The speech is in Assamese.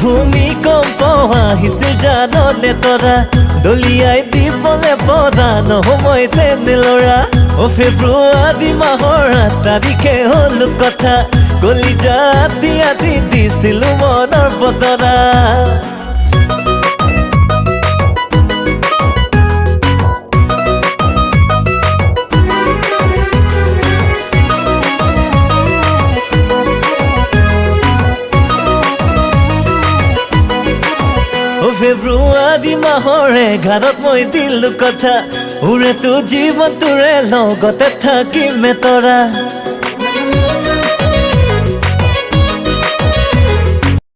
ভূমিকম্প আহিছিল জাননে তৰা দলিয়াই দিবলে পৰাণ সময়তে নেলৰা অ ফেব্ৰুৱাৰী মাহৰ 8 তাৰিখে হ'ল কথা কলিজা আতি আতি দিছিলো মনৰ বতৰা ফেব্ৰুৱাৰী মাহৰ 11 মই দিলো কথা উৰে তো জীৱন তোৰে লগতে থাকিমে তৰা